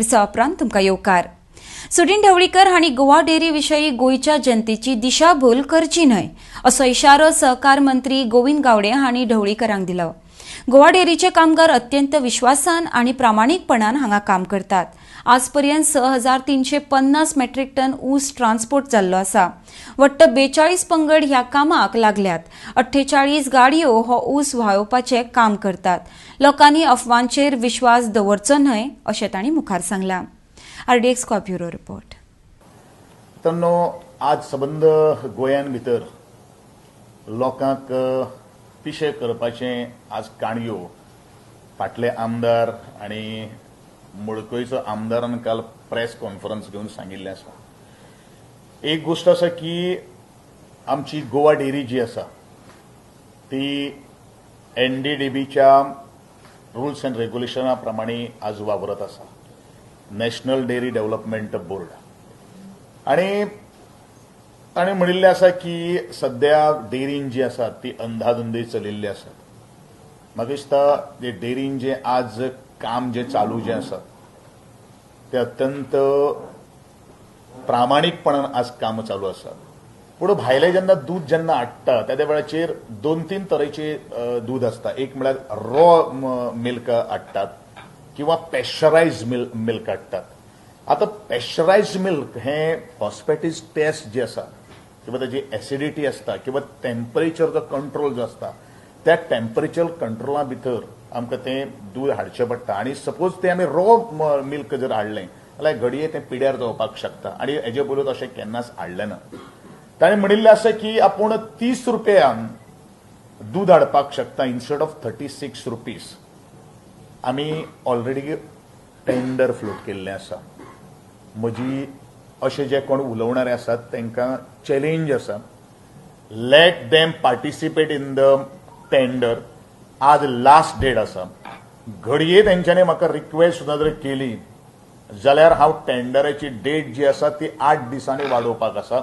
Visa उपरांत तुमकां येवकार. सुदीन ढवळीकर हांणी गोवा डेअरी विशयी गोंयच्या जनतेची दिशाभूल करची न्हय असो इशारो सहकार मंत्री गोविंद गावडे हांणी ढवळीकरांक दिलो. गोवा डेअरीचे कामगार अत्यंत विश्वासान आनी प्रामाणीकपणान हांगा काम करतात. आजपर्यंत 6,350 मेट्रिक टन ऊस ट्रान्सपोर्ट जाल्लो आसा. वट्ट 42 पंगड ह्या कामाक लागल्यात. 48 गाडयो हो ऊस व्हांवोवपाचें काम करतात. लोकांनी अफवांचेर विश्वास दवरचो न्हय अशें तांणी मुखार सांगलां. RDX bureau report. मित्रांनो, आज सबंद गोंयान भितर लोकांक पिशे करपाचें आज काणयो फाटले आमदार आनी मडकयचो आमदारान काल प्रेस कॉन्फरन्स घेवन सांगिल्लें आसा. एक गोष्ट आसा की आमची गोवा डेअरी जी आसा ती NDDBच्या रुल्स अँड रेग्युलेशना प्रमाणे आज वावरत आसा. नॅशनल डेअरी डेव्हलपमेंट बोर्ड आणि ताणें म्हणिल्लें आसा की सध्या डेअरीन जी आसा ती अंधाधुंदी चलिल्ली आसा. म्हाका दिसता जे डेअरीन जे आज काम जे चालू जे आसा ते अत्यंत प्रामाणीकपणान आज काम चालू आसा. पूण भायले जेन्ना दूध जेन्ना हाडटा त्या वेळाचेर 2-3 तरेचे दूध आसता. एक म्हळ्यार रॉ मिल्क हाडटात किंवा पॅश्चरायज मिल्क हाडटात. आता पॅश्चरायज मिल्क हे फॉस्फॅटिस टेस्ट जे आसा किंवा ताची एसिडिटी आसता किंवा टेम्परेचर जो कंट्रोल जो आसता त्या टेम्परेचर कंट्रोला भितर आमकां तें दूध हाडचें पडटा. आनी सपोज ते आमी रॉ मिल्क जर हाडलें जाल्यार घडये तें पिड्यार जावपाक शकता आनी हेजे पयलूच अशें केन्नाच हाडलें ना. ताणें म्हणिल्लें आसा की आपूण 30 रुपयान दूध हाडपाक शकता इन्स्टेड ऑफ 36 रुपीज. आमी ऑलरेडी टेंडर फ्लोट केल्लें आसा. म्हजी अशे जे कोण उलोवणारे आसात तांकां चॅलेंज आसा, let them participate in the tender. आज लास्ट डेट आसा. घडये तेंच्यांनी म्हाका रिक्वेस्ट सुद्दां जर केली जाल्यार हांव टेंडराची डेट जी आसा ती 8 दिसांनी वाडोवपाक आसा.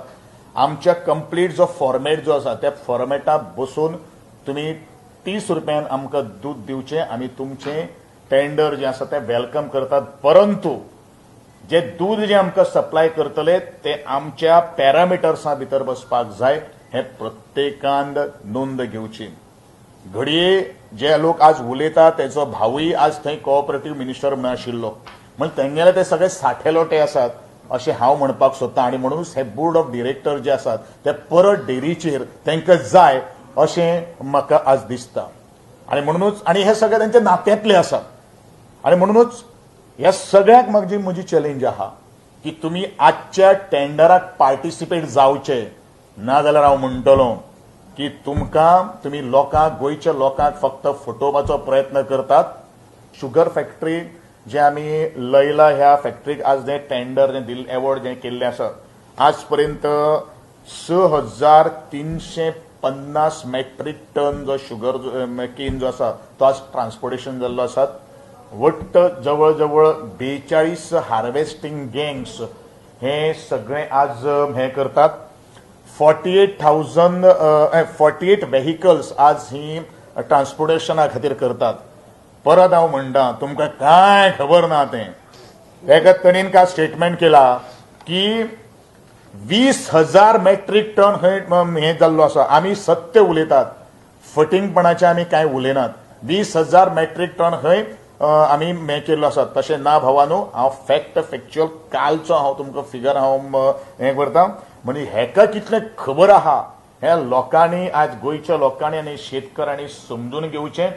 आमच्या कंप्लीट जो फॉर्मेट जो आसा त्या फॉर्मेटाक बसून तुमी 30 रुपयान आमकां दूध दिवचें. आमी तुमचें टेंडर जे आसा तें वेलकम करतात. परंतु जे दूध जे आमकां सप्लाय करतले ते आमच्या पॅरामिटर्सा भितर बसपाक जाय. हे प्रत्येकान नोंद घेवची. घडये जे लोक आज उलयता तेचो भाऊय आज थंय कोऑपरेटिव्ह मिनिस्टर म्हणून आशिल्लो. म्हणजे तेंगेले ते सगळे साठेलोटे आसात अशें हांव म्हणपाक सोदतां. आनी म्हणूनच हे बोर्ड ऑफ डिरेक्टर जे आसात ते परत डेअरीचेर तांकां जाय अशें म्हाका आज दिसता. आनी म्हणूनच आनी हे सगळे तांच्या नात्यांतले आसा. आनी म्हणूनच ह्या सगळ्याक म्हजी चॅलेंज आहा की तुमी आजच्या टेंडराक पार्टिसिपेट जावचे. नाजाल्यार हांव म्हणटलों की तुमी लोकांक गोंयच्या लोकांक फक्त फटोवपाचो प्रयत्न करतात. शुगर फॅक्टरी जे आमी लयला ह्या फॅक्टरीक आज जे टेंडर जे दिल्लें एवॉर्ड जे केल्लें आसा आज पर्यंत 6,350 मेट्रीक टन जो शुगर केन जो आसा तो आज ट्रान्सपोर्टेशन जाल्लो आसा. वट्ट जवळ जवळ 42 हार्वेस्टिंग गँग्स हे सगळे आज हे करतात. 48 व्हेकल्स आज ही ट्रान्सपोर्टेशना खातीर करतात. परत हांव म्हणटा तुमकां कांय खबर ना तें. एका तणीन काल स्टेटमेंट केला की 20,000 मेट्रीक टन हे जाल्लो आसा. आमी सत्य उलयतात, फटिंगपणाचे आमी कांय उलयनात. 20,000 मेट्रीक टन हय आमी हे केल्लो आसा. तशें ना भावानो, हांव फॅक्च्युअल कालचो हांव तुमकां फिगर हांव हे करता. म्हणजे हेका कितलें खबर आहा हे लोकांनी आज गोंयच्या लोकांनी आनी शेतकारांनी समजून घेवचें.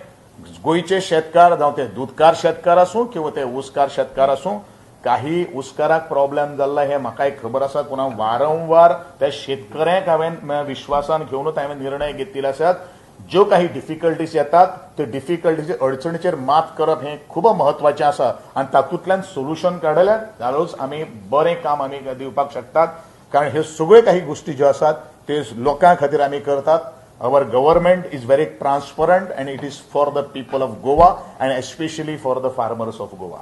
गोंयचे शेतकार जावं ते दूधकार शेतकार आसूं किंवा ते ऊसकार शेतकार आसूं, काही ऊसकाराक प्रॉब्लेम जाल्ला हे म्हाकाय खबर आसा. पूण हांव वारंवार त्या शेतकऱ्यांक हांवें विश्वासान घेवनूच हांवें निर्णय घेतिल्ले आसात. ज्यो काही डिफिकल्टीज येतात ते डिफिकल्टीचे अडचणीचेर मात करप हे खूब म्हत्वाचें आसा. आनी तातूंतल्यान सोल्युशन काडलें जाल्यारूच आमी बरें काम आमी दिवपाक शकतात. कारण ह्यो सगळ्यो काही गोष्टी ज्यो आसात ते लोकां खातीर आमी करतात. Our government is very transparent and it is for the people of Goa and especially for the farmers of Goa.